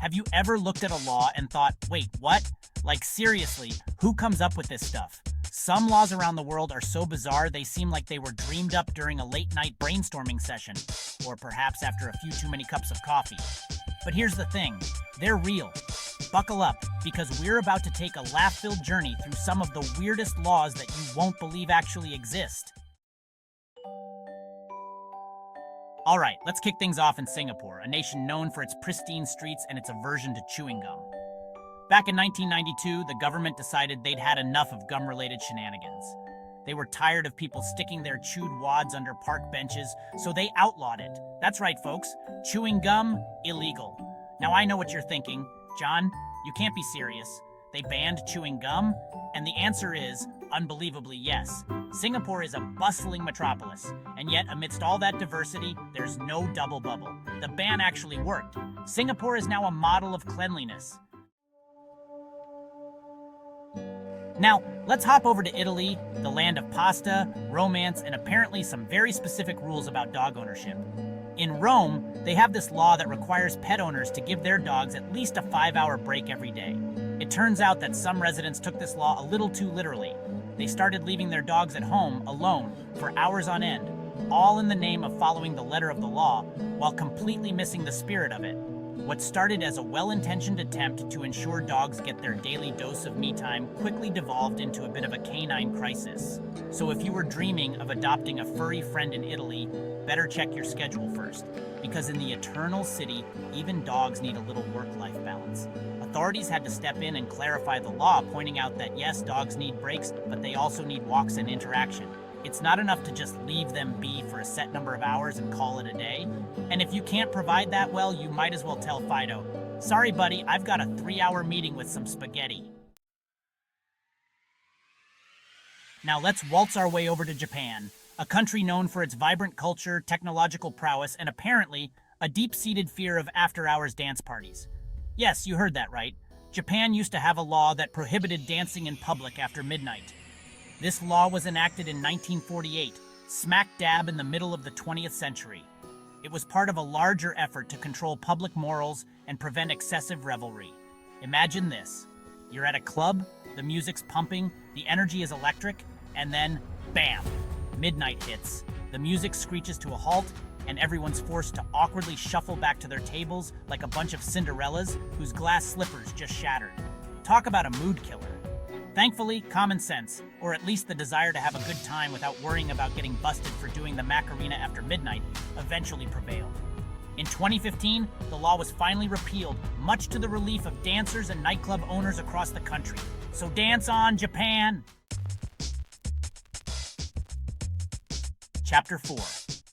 Have you ever looked at a law and thought, wait, what? Like seriously, who comes up with this stuff? Some laws around the world are so bizarre they seem like they were dreamed up during a late-night brainstorming session, or perhaps after a few too many cups of coffee. But here's the thing, they're real. Buckle up, because we're about to take a laugh-filled journey through some of the weirdest laws that you won't believe actually exist. Alright, let's kick things off in Singapore, a nation known for its pristine streets and its aversion to chewing gum. Back in 1992, the government decided they'd had enough of gum-related shenanigans. They were tired of people sticking their chewed wads under park benches, so they outlawed it. That's right, folks. Chewing gum, illegal. Now I know what you're thinking. John, you can't be serious. They banned chewing gum? And the answer is, unbelievably, yes. Singapore is a bustling metropolis, and yet amidst all that diversity, there's no double bubble. The ban actually worked. Singapore is now a model of cleanliness. Now, let's hop over to Italy, the land of pasta, romance, and apparently some very specific rules about dog ownership. In Rome, they have this law that requires pet owners to give their dogs at least a 5-hour break every day. It turns out that some residents took this law a little too literally. They started leaving their dogs at home, alone, for hours on end, all in the name of following the letter of the law, while completely missing the spirit of it. What started as a well-intentioned attempt to ensure dogs get their daily dose of me time quickly devolved into a bit of a canine crisis. So if you were dreaming of adopting a furry friend in Italy, better check your schedule first, because in the eternal city, even dogs need a little work-life balance. Authorities had to step in and clarify the law, pointing out that yes, dogs need breaks, but they also need walks and interaction. It's not enough to just leave them be for a set number of hours and call it a day. And if you can't provide that, well, you might as well tell Fido, sorry buddy, I've got a 3-hour meeting with some spaghetti. Now let's waltz our way over to Japan, a country known for its vibrant culture, technological prowess, and apparently a deep-seated fear of after-hours dance parties. Yes, you heard that right. Japan used to have a law that prohibited dancing in public after midnight. This law was enacted in 1948, smack dab in the middle of the 20th century. It was part of a larger effort to control public morals and prevent excessive revelry. Imagine this. You're at a club, the music's pumping, the energy is electric, and then, bam! Midnight hits. The music screeches to a halt, and everyone's forced to awkwardly shuffle back to their tables like a bunch of Cinderellas whose glass slippers just shattered. Talk about a mood killer. Thankfully, common sense, or at least the desire to have a good time without worrying about getting busted for doing the Macarena after midnight, eventually prevailed. In 2015, the law was finally repealed, much to the relief of dancers and nightclub owners across the country. So dance on, Japan! Chapter 4.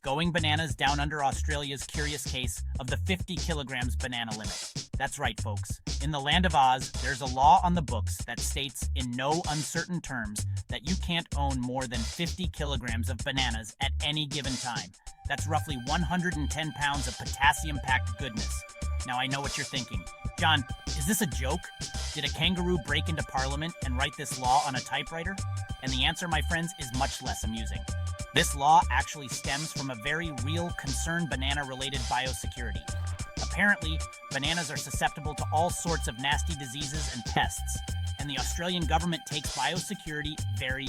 Going bananas down under Australia's curious case of the 50 kilograms banana limit. That's right, folks. In the land of Oz, there's a law on the books that states in no uncertain terms that you can't own more than 50 kilograms of bananas at any given time. That's roughly 110 pounds of potassium-packed goodness. Now I know what you're thinking. John, is this a joke? Did a kangaroo break into Parliament and write this law on a typewriter? And the answer, my friends, is much less amusing. This law actually stems from a very real concern banana-related biosecurity. Apparently, bananas are susceptible to all sorts of nasty diseases and pests, and the Australian government takes biosecurity very,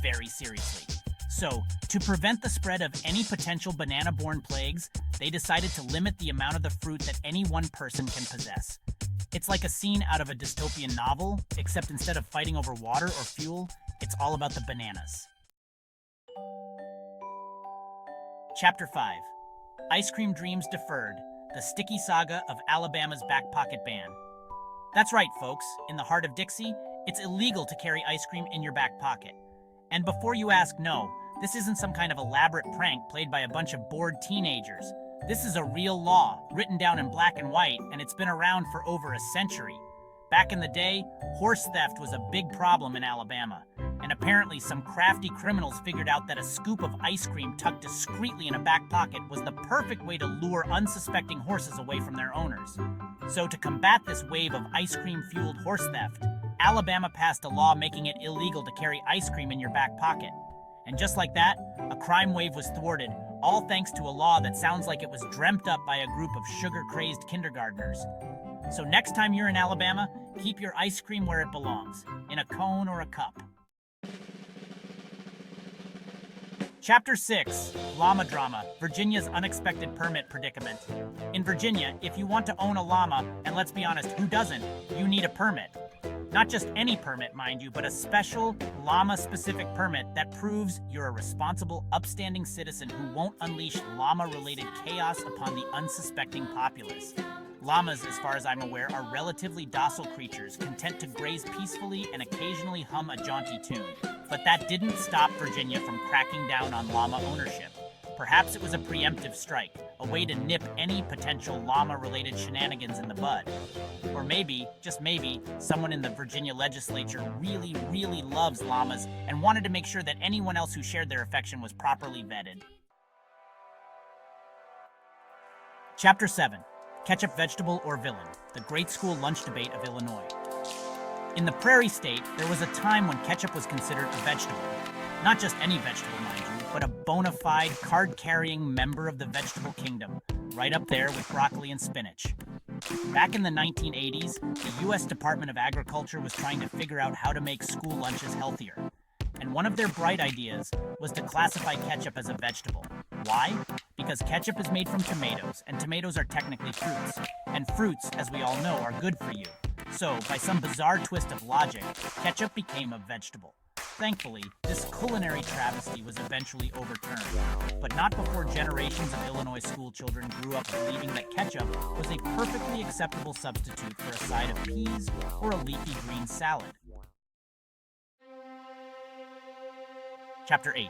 very seriously. So, to prevent the spread of any potential banana-borne plagues, they decided to limit the amount of the fruit that any one person can possess. It's like a scene out of a dystopian novel, except instead of fighting over water or fuel, it's all about the bananas. Chapter 5. Ice Cream Dreams Deferred, the sticky saga of Alabama's back pocket ban. That's right, folks. In the heart of Dixie, it's illegal to carry ice cream in your back pocket. And before you ask, no, this isn't some kind of elaborate prank played by a bunch of bored teenagers. This is a real law, written down in black and white, and it's been around for over a century. Back in the day, horse theft was a big problem in Alabama, and apparently some crafty criminals figured out that a scoop of ice cream tucked discreetly in a back pocket was the perfect way to lure unsuspecting horses away from their owners. So to combat this wave of ice cream-fueled horse theft, Alabama passed a law making it illegal to carry ice cream in your back pocket. And just like that, a crime wave was thwarted, all thanks to a law that sounds like it was dreamt up by a group of sugar-crazed kindergartners. So next time you're in Alabama, keep your ice cream where it belongs, in a cone or a cup. Chapter 6, Llama Drama, Virginia's Unexpected Permit Predicament. In Virginia, if you want to own a llama, and let's be honest, who doesn't, you need a permit. Not just any permit, mind you, but a special llama-specific permit that proves you're a responsible, upstanding citizen who won't unleash llama-related chaos upon the unsuspecting populace. Llamas, as far as I'm aware, are relatively docile creatures, content to graze peacefully and occasionally hum a jaunty tune. But that didn't stop Virginia from cracking down on llama ownership. Perhaps it was a preemptive strike, a way to nip any potential llama-related shenanigans in the bud. Or maybe, just maybe, someone in the Virginia legislature really, really loves llamas and wanted to make sure that anyone else who shared their affection was properly vetted. Chapter 7, Ketchup Vegetable or Villain, the Great School Lunch Debate of Illinois. In the Prairie State, there was a time when ketchup was considered a vegetable. Not just any vegetable, mind you, but a bona fide, card-carrying member of the vegetable kingdom, right up there with broccoli and spinach. Back in the 1980s, the U.S. Department of Agriculture was trying to figure out how to make school lunches healthier. And one of their bright ideas was to classify ketchup as a vegetable. Why? Because ketchup is made from tomatoes, and tomatoes are technically fruits. And fruits, as we all know, are good for you. So, by some bizarre twist of logic, ketchup became a vegetable. Thankfully, this culinary travesty was eventually overturned, but not before generations of Illinois schoolchildren grew up believing that ketchup was a perfectly acceptable substitute for a side of peas or a leafy green salad. Chapter 8.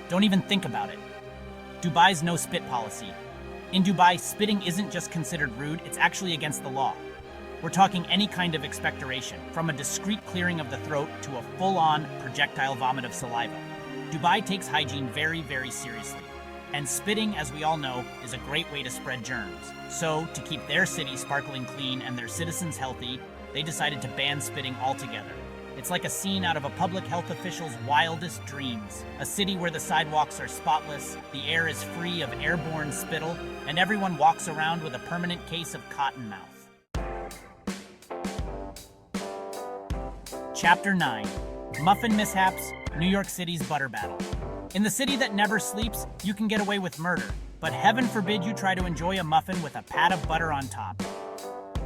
Don't even think about it. Dubai's no-spit policy. In Dubai, spitting isn't just considered rude, it's actually against the law. We're talking any kind of expectoration, from a discreet clearing of the throat to a full-on projectile vomit of saliva. Dubai takes hygiene very, very seriously. And spitting, as we all know, is a great way to spread germs. So, to keep their city sparkling clean and their citizens healthy, they decided to ban spitting altogether. It's like a scene out of a public health official's wildest dreams. A city where the sidewalks are spotless, the air is free of airborne spittle, and everyone walks around with a permanent case of cotton mouth. Chapter 9, Muffin Mishaps, New York City's Butter Battle. In the city that never sleeps, you can get away with murder, but heaven forbid you try to enjoy a muffin with a pat of butter on top.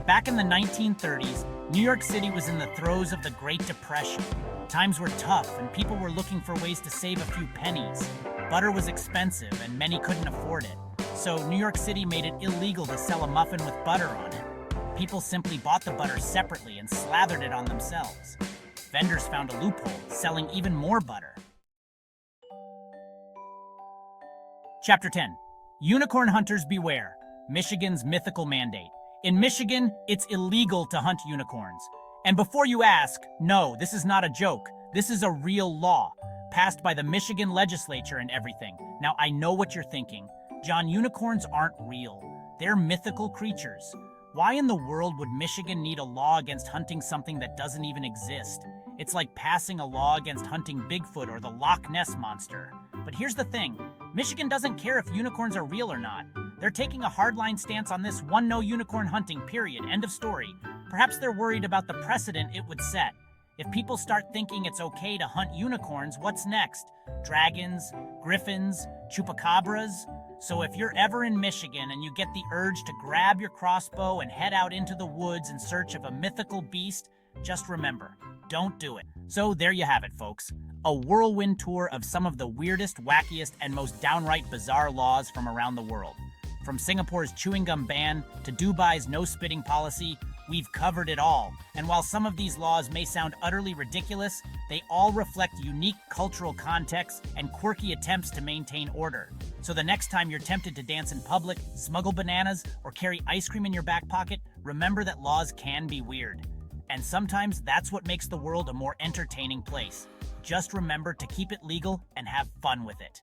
Back in the 1930s, New York City was in the throes of the Great Depression. Times were tough and people were looking for ways to save a few pennies. Butter was expensive and many couldn't afford it. So New York City made it illegal to sell a muffin with butter on it. People simply bought the butter separately and slathered it on themselves. Vendors found a loophole, selling even more butter. Chapter 10, Unicorn Hunters Beware, Michigan's Mythical Mandate. In Michigan, it's illegal to hunt unicorns. And before you ask, no, this is not a joke. This is a real law, passed by the Michigan legislature and everything. Now, I know what you're thinking. John, unicorns aren't real. They're mythical creatures. Why in the world would Michigan need a law against hunting something that doesn't even exist? It's like passing a law against hunting Bigfoot or the Loch Ness Monster. But here's the thing. Michigan doesn't care if unicorns are real or not. They're taking a hardline stance on this one no unicorn hunting, period. End of story. Perhaps they're worried about the precedent it would set. If people start thinking it's okay to hunt unicorns, what's next? Dragons, griffins, chupacabras? So if you're ever in Michigan and you get the urge to grab your crossbow and head out into the woods in search of a mythical beast, just remember, don't do it. So there you have it, folks. A whirlwind tour of some of the weirdest, wackiest, and most downright bizarre laws from around the world. From Singapore's chewing gum ban to Dubai's no-spitting policy, we've covered it all. And while some of these laws may sound utterly ridiculous, they all reflect unique cultural contexts and quirky attempts to maintain order. So the next time you're tempted to dance in public, smuggle bananas, or carry ice cream in your back pocket, remember that laws can be weird. And sometimes that's what makes the world a more entertaining place. Just remember to keep it legal and have fun with it.